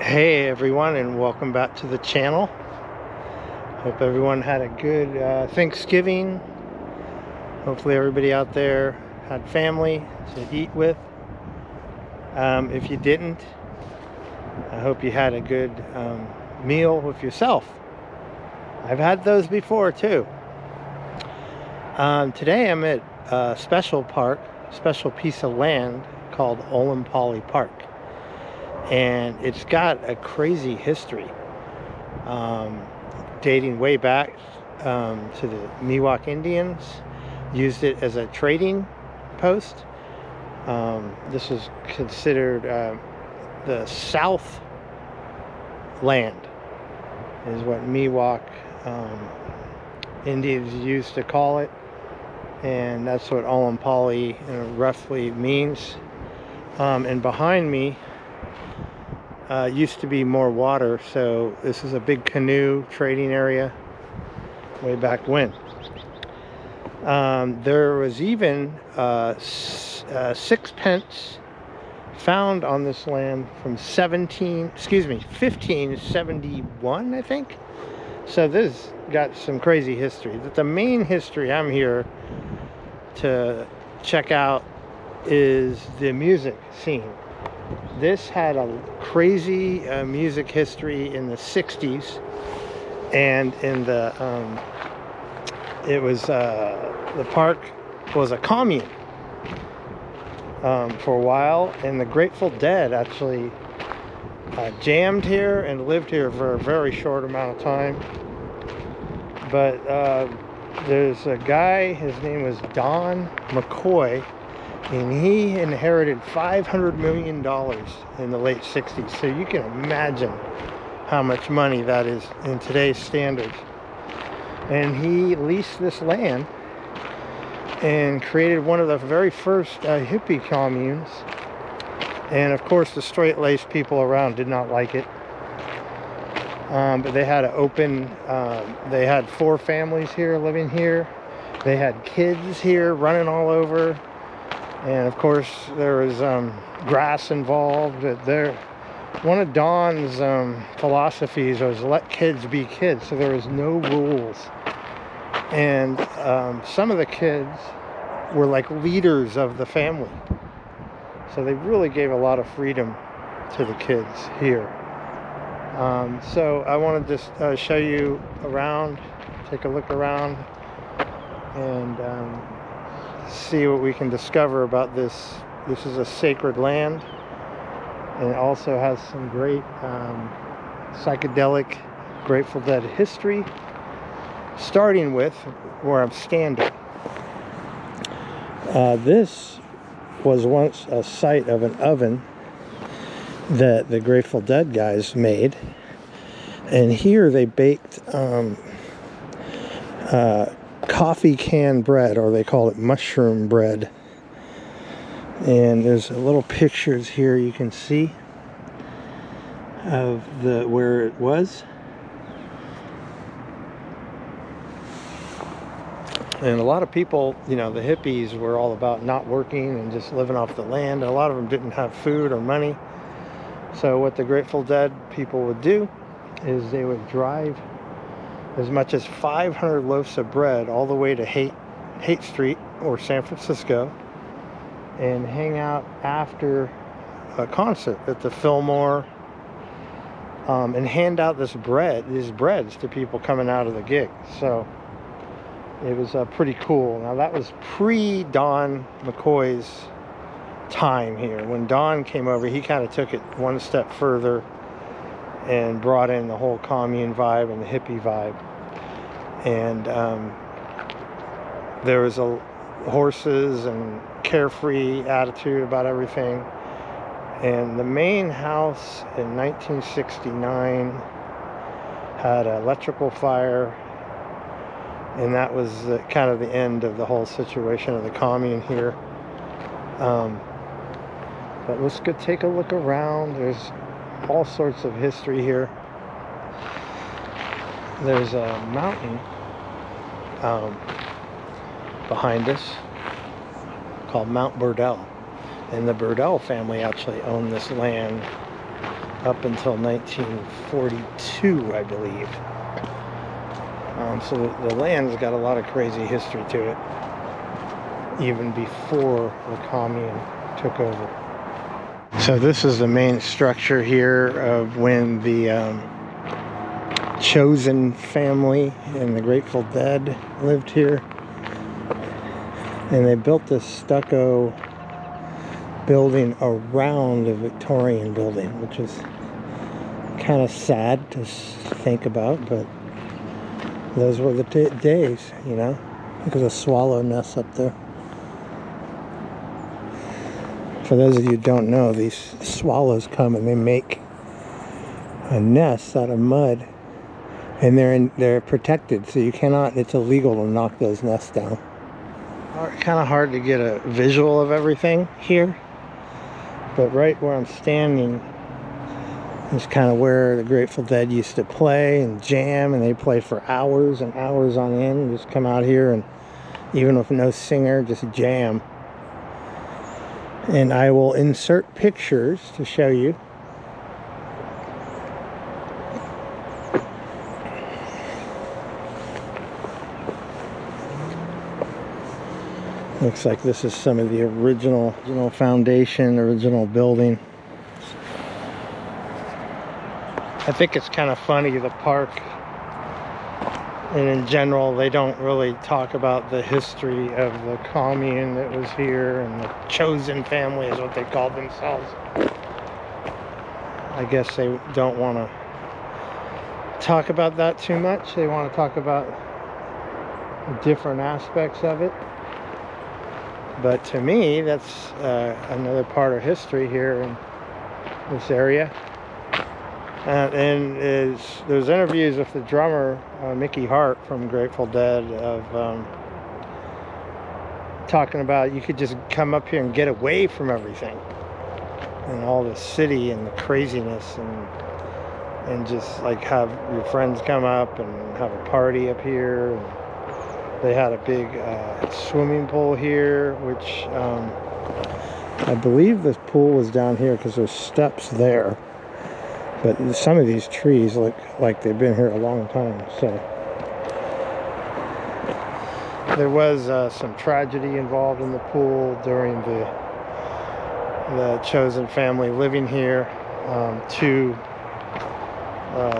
Hey everyone, and welcome back to the channel. Hope everyone had a good Thanksgiving. Hopefully everybody out there had family to eat with. If you didn't, I hope you had a good meal with yourself. I've had those before too. Today I'm at a special piece of land called Olompali Park. And it's got a crazy history, dating way back to the Miwok Indians. Used it as a trading post. This is considered the South Land, is what Miwok Indians used to call it, and that's what Olompali roughly means. And behind me used to be more water, so this is a big canoe trading area way back when. There was even 6 pence found on this land from 1571, I think. So this got some crazy history. The main history I'm here to check out is the music scene. This had a crazy music history in the 60s, and in the the park was a commune for a while, and the Grateful Dead actually jammed here and lived here for a very short amount of time. But there's a guy, his name was Don McCoy, and he inherited $500 million in the late 60s. So you can imagine how much money that is in today's standards. And he leased this land and created one of the very first hippie communes. And of course the straight-laced people around did not like it. But they had they had 4 families here living here. They had kids here running all over. And of course there was grass involved. One of Don's philosophies was let kids be kids, so there was no rules. And some of the kids were like leaders of the family, so they really gave a lot of freedom to the kids here. So I want to just show you around, take a look around, and see what we can discover about this. This is a sacred land, and it also has some great psychedelic Grateful Dead history, starting with where I'm standing. This was once a site of an oven that the Grateful Dead guys made, and here they baked coffee can bread, or they call it mushroom bread. And there's little pictures here you can see of where it was. And a lot of people, you know, the hippies were all about not working and just living off the land. A lot of them didn't have food or money. So what the Grateful Dead people would do is they would drive as much as 500 loaves of bread all the way to Haight Street or San Francisco, and hang out after a concert at the Fillmore, and hand out these breads to people coming out of the gig. So it was pretty cool. Now that was pre-Don McCoy's time here. When Don came over, he kind of took it one step further and brought in the whole commune vibe and the hippie vibe. And there was horses and carefree attitude about everything. And the main house in 1969 had an electrical fire, and that was kind of the end of the whole situation of the commune here. But let's go take a look around. There's all sorts of history here. There's a mountain behind us called Mount Burdell, and the Burdell family actually owned this land up until 1942, I believe. So the land's got a lot of crazy history to it, even before the commune took over. So this is the main structure here of when the Chosen family and the Grateful Dead lived here. And they built this stucco building around a Victorian building, which is kind of sad to think about, but those were the days, you know. Look at the swallow nest up there. For those of you who don't know, these swallows come and they make a nest out of mud, and they're protected, so you cannot, it's illegal to knock those nests down. Kind of hard to get a visual of everything here, but right where I'm standing is kind of where the Grateful Dead used to play and jam, and they play for hours and hours on end. Just come out here and even with no singer, just jam. And I will insert pictures to show you. Looks like this is some of the original foundation, original building. I think it's kind of funny, the park, and in general, they don't really talk about the history of the commune that was here, and the Chosen family is what they called themselves. I guess they don't want to talk about that too much. They want to talk about different aspects of it. But to me, that's another part of history here in this area. And there's interviews with the drummer, Mickey Hart from Grateful Dead, of talking about you could just come up here and get away from everything and all the city and the craziness, and just like have your friends come up and have a party up here. And they had a big swimming pool here, which I believe this pool was down here because there's steps there. But some of these trees look like they've been here a long time. So there was some tragedy involved in the pool during the Chosen family living here. Two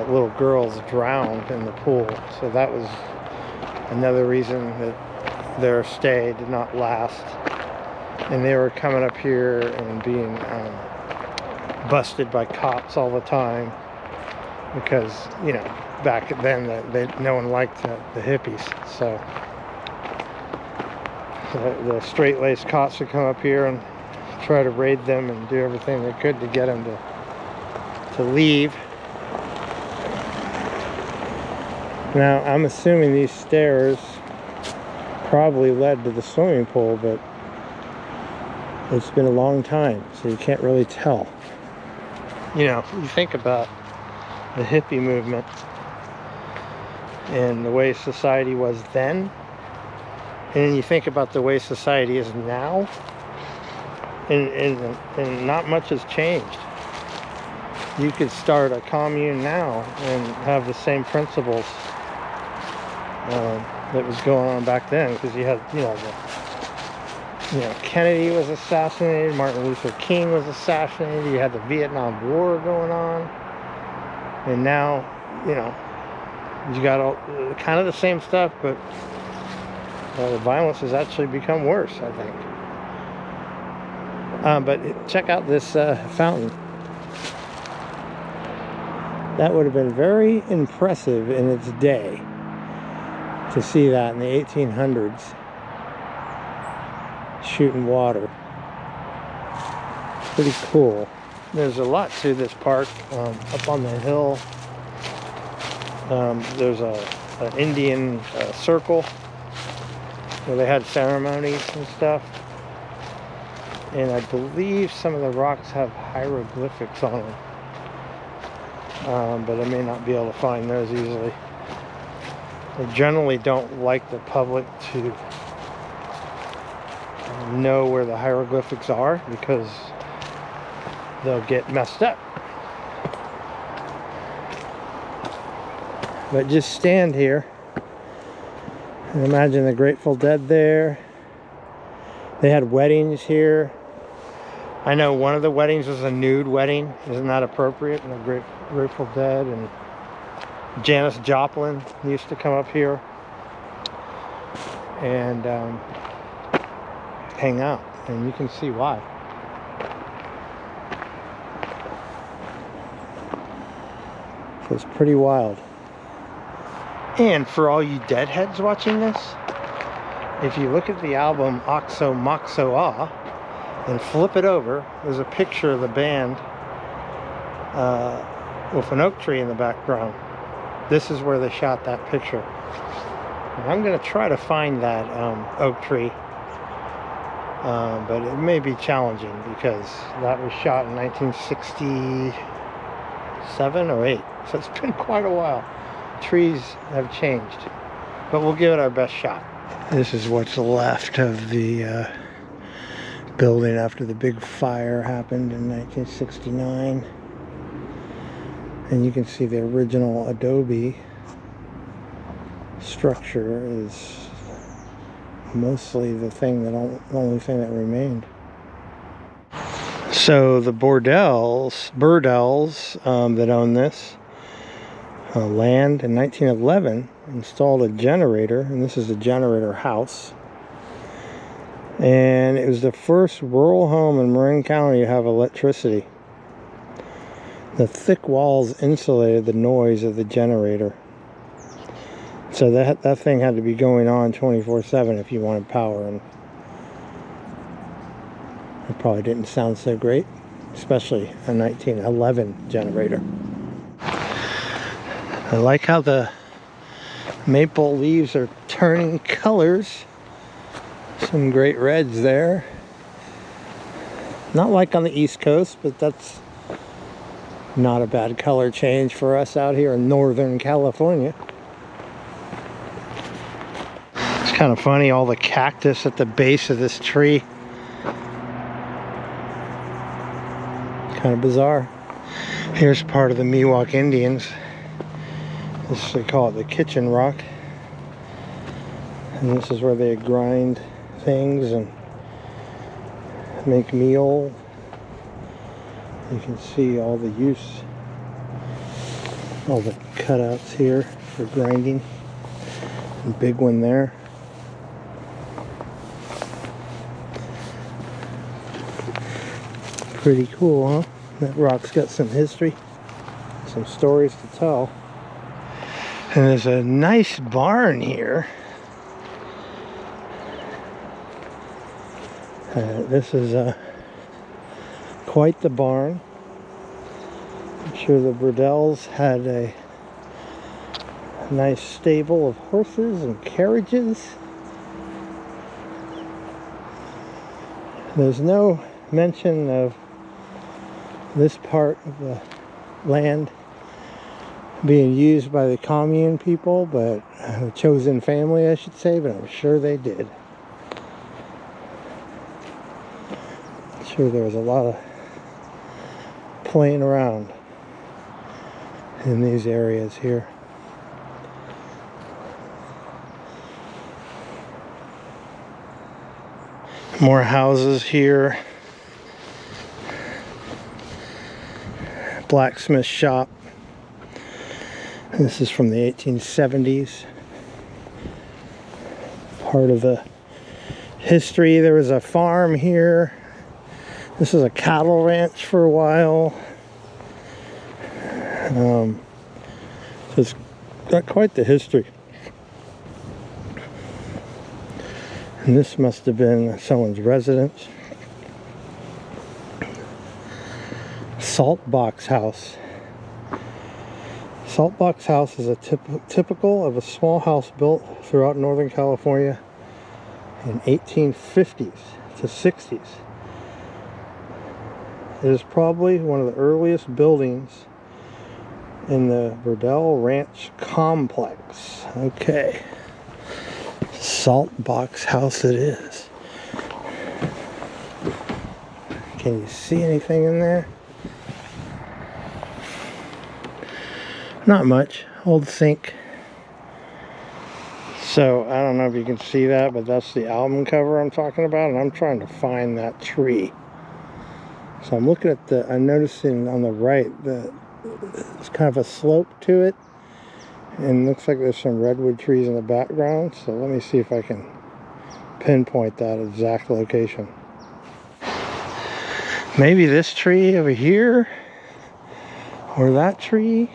little girls drowned in the pool. So that was another reason that their stay did not last. And they were coming up here and being busted by cops all the time because, you know, back then no one liked the hippies. So the straight-laced cops would come up here and try to raid them and do everything they could to get them to leave. Now, I'm assuming these stairs probably led to the swimming pool, but it's been a long time, so you can't really tell. You know, you think about the hippie movement and the way society was then, and then you think about the way society is now, and not much has changed. You could start a commune now and have the same principles that was going on back then, because you had, Kennedy was assassinated, Martin Luther King was assassinated, you had the Vietnam War going on, and now, you got all kind of the same stuff, but the violence has actually become worse, I think. But check out this fountain. That would have been very impressive in its day to see that in the 1800s. Shooting water. Pretty cool. There's a lot to this park. Up on the hill, there's an Indian circle where they had ceremonies and stuff. And I believe some of the rocks have hieroglyphics on them. But I may not be able to find those easily. They generally don't like the public to know where the hieroglyphics are because they'll get messed up. But just stand here and imagine the Grateful Dead there. They had weddings here. I know one of the weddings was a nude wedding. Isn't that appropriate? And the Grateful Dead and Janis Joplin used to come up here and hang out. And you can see why. So it's pretty wild. And for all you deadheads watching this, if you look at the album Aoxomoxoa and flip it over, there's a picture of the band with an oak tree in the background. This is where they shot that picture. And I'm going to try to find that oak tree, but it may be challenging because that was shot in 1967 or 8, so it's been quite a while. Trees have changed, but we'll give it our best shot. This is what's left of the building after the big fire happened in 1969. And you can see the original adobe structure is mostly the only thing that remained. So the Burdels that own this land in 1911 installed a generator, and this is the generator house. And it was the first rural home in Marin County to have electricity. The thick walls insulated the noise of the generator. So that thing had to be going on 24/7 if you wanted power, and it probably didn't sound so great, especially a 1911 generator. I like how the maple leaves are turning colors. Some great reds there. Not like on the East Coast, but that's not a bad color change for us out here in Northern California. It's kind of funny, all the cactus at the base of this tree. Kind of bizarre. Here's part of the Miwok Indians. They call it the kitchen rock. And this is where they grind things and make meal. You can see all the use, all the cutouts here for grinding. A big one there. Pretty cool, huh? That rock's got some history, some stories to tell. And there's a nice barn here. This is quite the barn. I'm sure the Burdels had a nice stable of horses and carriages. There's no mention of this part of the land being used by the commune people, but the chosen family, I should say, but I'm sure they did. I'm sure there was a lot of playing around in these areas here. More houses here. Blacksmith shop. This is from the 1870s. Part of the history. There was a farm here. This is a cattle ranch for a while. So it's got quite the history. And this must have been someone's residence. Salt Box House. Salt Box House is a typical of a small house built throughout Northern California in 1850s to 60s. It is probably one of the earliest buildings in the Burdell Ranch complex. Okay. Salt Box House it is. Can you see anything in there? Not much. Old sink. So I don't know if you can see that, but that's the album cover I'm talking about, and I'm trying to find that tree. So I'm looking at I'm noticing on the right that it's kind of a slope to it, and it looks like there's some redwood trees in the background. So let me see if I can pinpoint that exact location. Maybe this tree over here, or that tree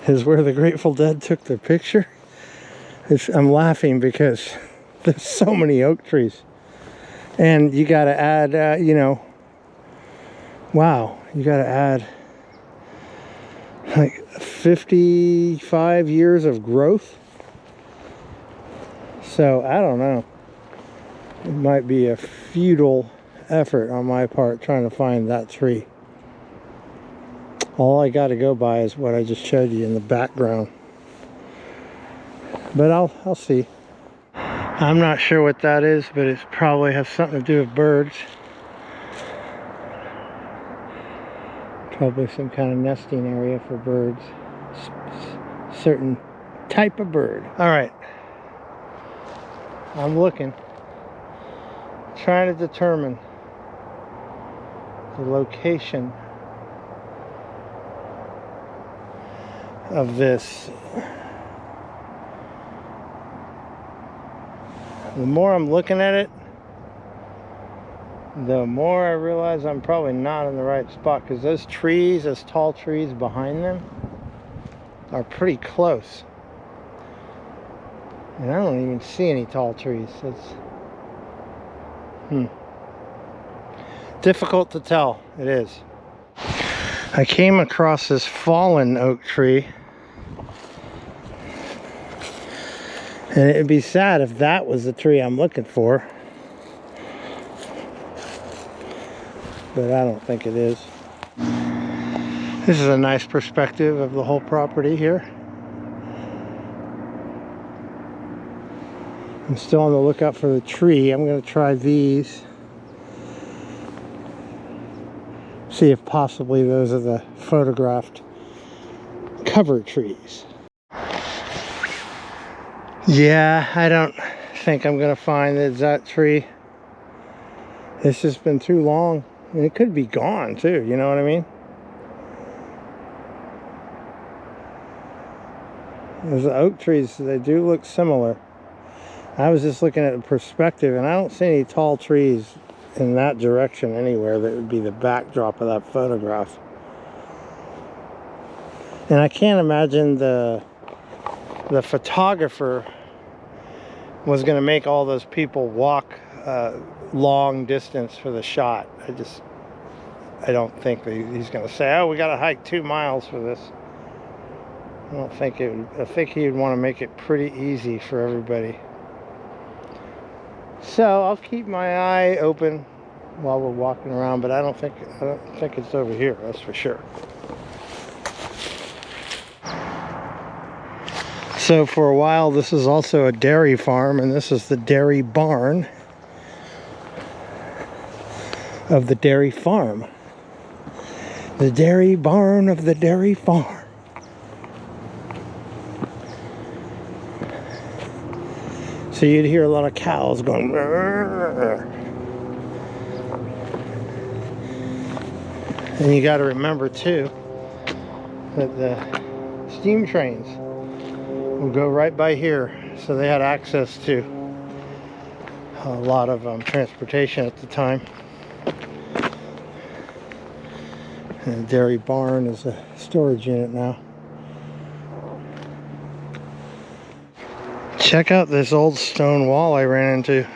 is where the Grateful Dead took their picture. I'm laughing because there's so many oak trees, and you got to add, you know, wow, you got to add like 55 years of growth. So I don't know, it might be a futile effort on my part trying to find that tree. All I got to go by is what I just showed you in the background. But I'll see. I'm not sure what that is, but it probably has something to do with birds. Probably some kind of nesting area for birds. Certain type of bird. All right. I'm looking. Trying to determine the location of this. The more I'm looking at it, the more I realize I'm probably not in the right spot, because those trees, those tall trees behind them, are pretty close. And I don't even see any tall trees. It's difficult to tell. It is. I came across this fallen oak tree, and it'd be sad if that was the tree I'm looking for, but I don't think it is. This is a nice perspective of the whole property here. I'm still on the lookout for the tree. I'm going to try these. See if possibly those are the photographed cover trees. Yeah, I don't think I'm going to find the exact tree. It's just been too long. And it could be gone too, you know what I mean? Those oak trees, they do look similar. I was just looking at the perspective, and I don't see any tall trees in that direction anywhere that would be the backdrop of that photograph. And I can't imagine the photographer was going to make all those people walk long distance for the shot. I don't think that he's going to say, oh, we got to hike 2 miles for this. I don't think it would. I think he would want to make it pretty easy for everybody. So I'll keep my eye open while we're walking around, but I don't think it's over here, that's for sure. So for a while, this is also a dairy farm, and this is the dairy barn of the dairy farm. The dairy barn of the dairy farm. So you'd hear a lot of cows going. And you got to remember too that the steam trains will go right by here, so they had access to a lot of transportation at the time. And the dairy barn is a storage unit now. Check out this old stone wall I ran into.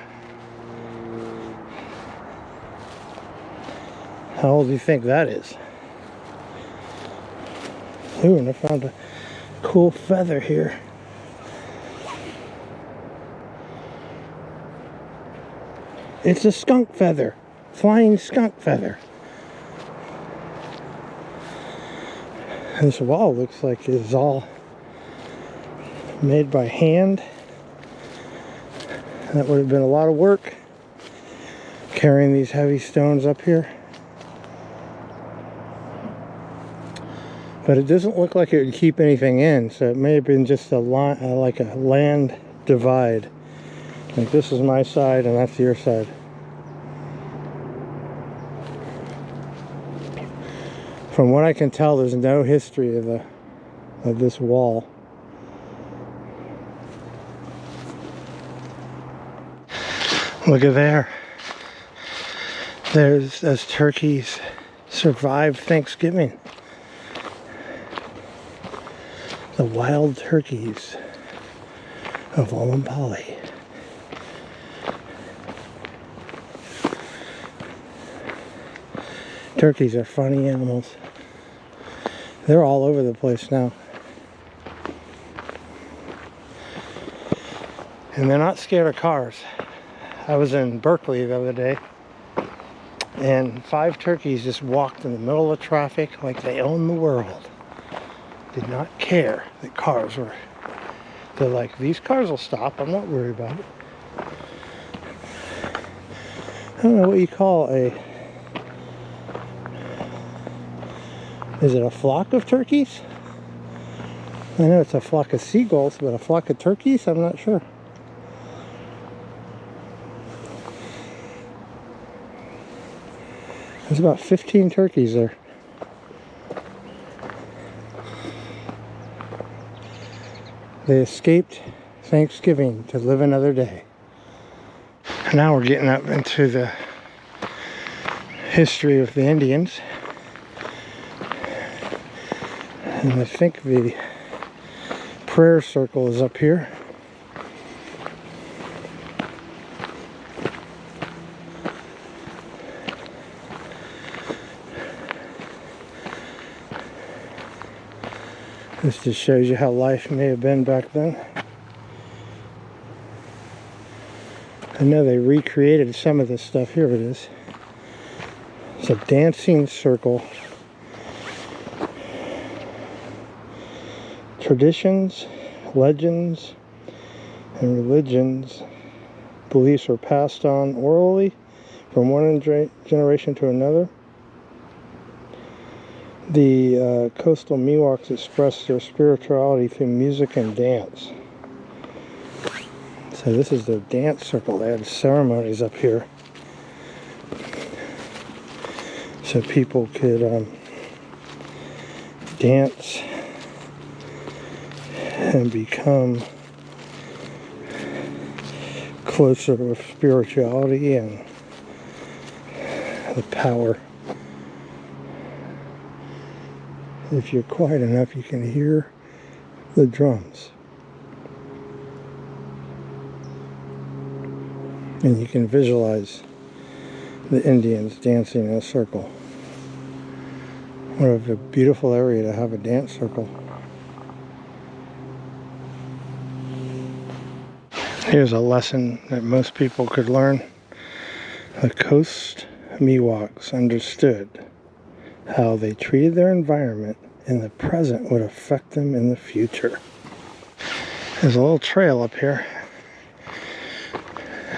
How old do you think that is? Ooh, and I found a cool feather here. It's a skunk feather. Flying skunk feather. This wall looks like it's all made by hand. That would have been a lot of work, carrying these heavy stones up here. But it doesn't look like it would keep anything in, so it may have been just a line, like a land divide. Like this is my side and that's your side. From what I can tell, there's no history of this wall. Look at there. There's those turkeys survived Thanksgiving. The wild turkeys of Olompali. Turkeys are funny animals. They're all over the place now. And they're not scared of cars. I was in Berkeley the other day, and 5 turkeys just walked in the middle of traffic like they own the world. Did not care that cars were. They're like, these cars will stop, I'm not worried about it. I don't know what you call a... Is it a flock of turkeys? I know it's a flock of seagulls, but a flock of turkeys? I'm not sure. There's about 15 turkeys there. They escaped Thanksgiving to live another day. Now we're getting up into the history of the Indians. And I think the prayer circle is up here. This just shows you how life may have been back then. I know they recreated some of this stuff. Here it is. It's a dancing circle. Traditions, legends, and religions, beliefs are passed on orally from one generation to another. The coastal Miwoks express their spirituality through music and dance. So this is the dance circle. They had ceremonies up here, so people could dance and become closer with spirituality and the power. If you're quiet enough, you can hear the drums. And you can visualize the Indians dancing in a circle. What a beautiful area to have a dance circle. Here's a lesson that most people could learn. The coast Miwoks understood how they treated their environment in the present would affect them in the future. There's a little trail up here,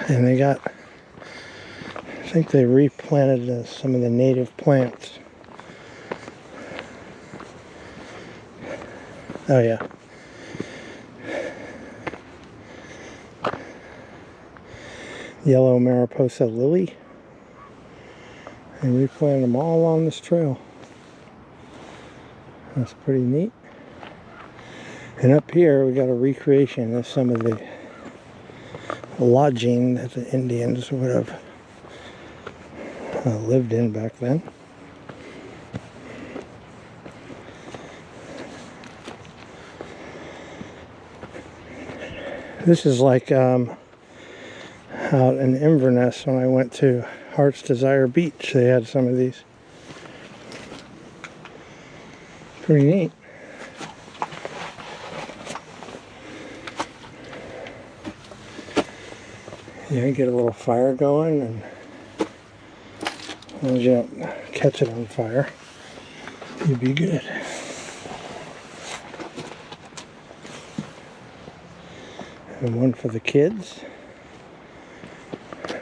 and they got, I think they replanted some of the native plants. Oh yeah. Yellow Mariposa lily. And replanted them all along this trail. That's pretty neat. And up here we got a recreation of some of the lodging that the Indians would have lived in back then. This is like out in Inverness when I went to Heart's Desire Beach. They had some of these. Pretty neat. Yeah, get a little fire going, and as long as you don't catch it on fire, you'd be good. And one for the kids.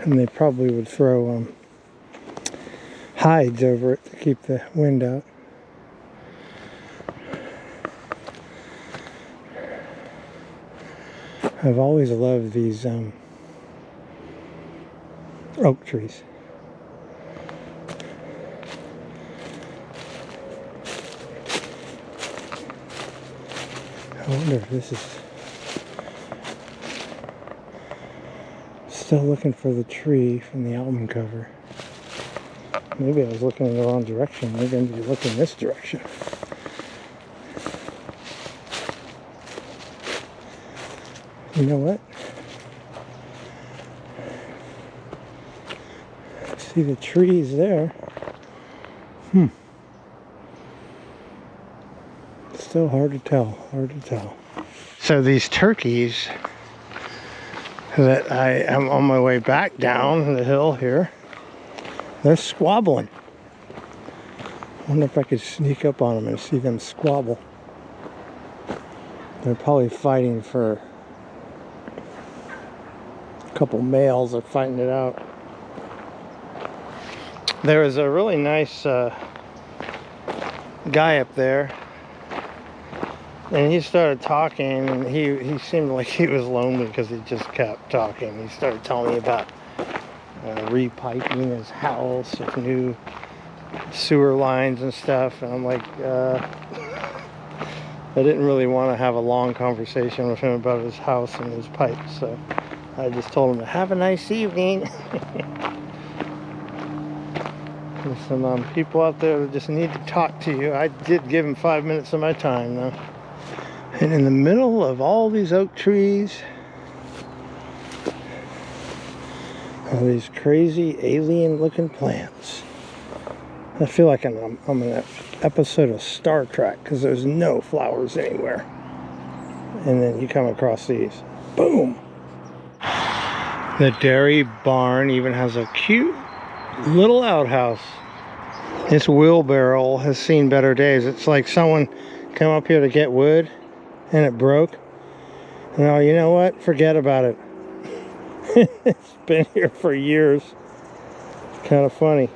And they probably would throw hides over it to keep the wind out. I've always loved these oak trees. I wonder if this is... Still looking for the tree from the album cover. Maybe I was looking in the wrong direction. Maybe I need to look in this direction. You know what? See the trees there. Still hard to tell, So these turkeys that I am on my way back down the hill here, they're squabbling. I wonder if I could sneak up on them and see them squabble. They're probably fighting for a couple males are fighting it out. There was a really nice guy up there, and he started talking, and he seemed like he was lonely because he just kept talking. He started telling me about repiping his house with new sewer lines and stuff, and I'm like, I didn't really want to have a long conversation with him about his house and his pipes, so I just told him to have a nice evening. There's some people out there that just need to talk to you. I did give him 5 minutes of my time, though. And in the middle of all these oak trees are these crazy alien-looking plants. I feel like I'm in an episode of Star Trek because there's no flowers anywhere. And then you come across these. Boom! The dairy barn even has a cute little outhouse. This wheelbarrow has seen better days. It's like someone came up here to get wood and it broke. No, you know what? Forget about it. It's been here for years. It's kind of funny.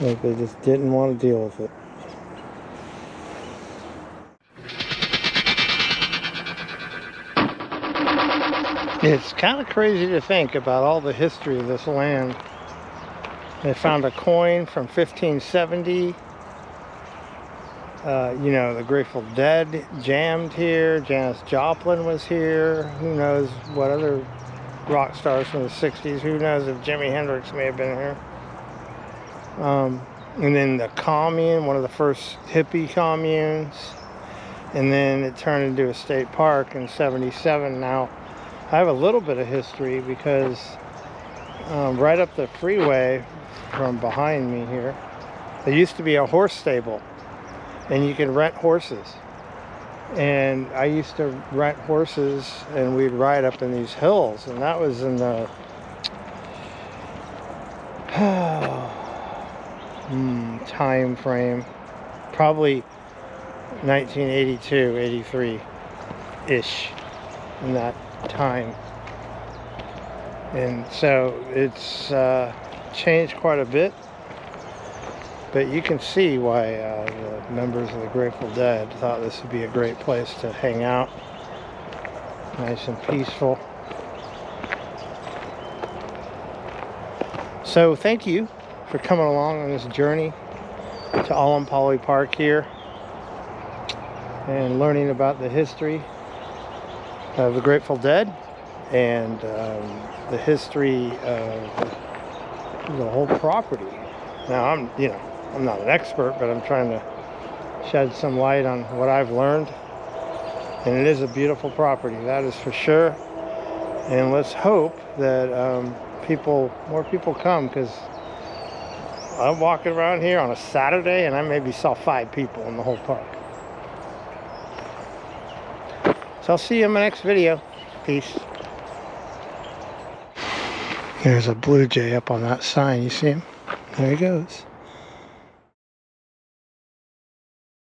Like they just didn't want to deal with it. It's kind of crazy to think about all the history of this land. They found a coin from 1570. You know, the Grateful Dead jammed here. Janis Joplin was here. Who knows what other rock stars from the 60s. Who knows if Jimi Hendrix may have been here. And then the commune, one of the first hippie communes. And then it turned into a state park in 77. Now, I have a little bit of history because right up the freeway from behind me here, there used to be a horse stable, and you could rent horses. And I used to rent horses, and we'd ride up in these hills, and that was in the time frame, probably 1982, 83-ish, in that time. And so it's changed quite a bit, but you can see why the members of the Grateful Dead thought this would be a great place to hang out, nice and peaceful. So thank you for coming along on this journey to Olompali Park here and learning about the history of the Grateful Dead and the history of the whole property. Now I'm not an expert, but I'm trying to shed some light on what I've learned, and it is a beautiful property, that is for sure. And let's hope that more people come, because I'm walking around here on a Saturday and I maybe saw 5 people in the whole park. So I'll see you in my next video. Peace. There's a blue jay up on that sign. You see him? There he goes.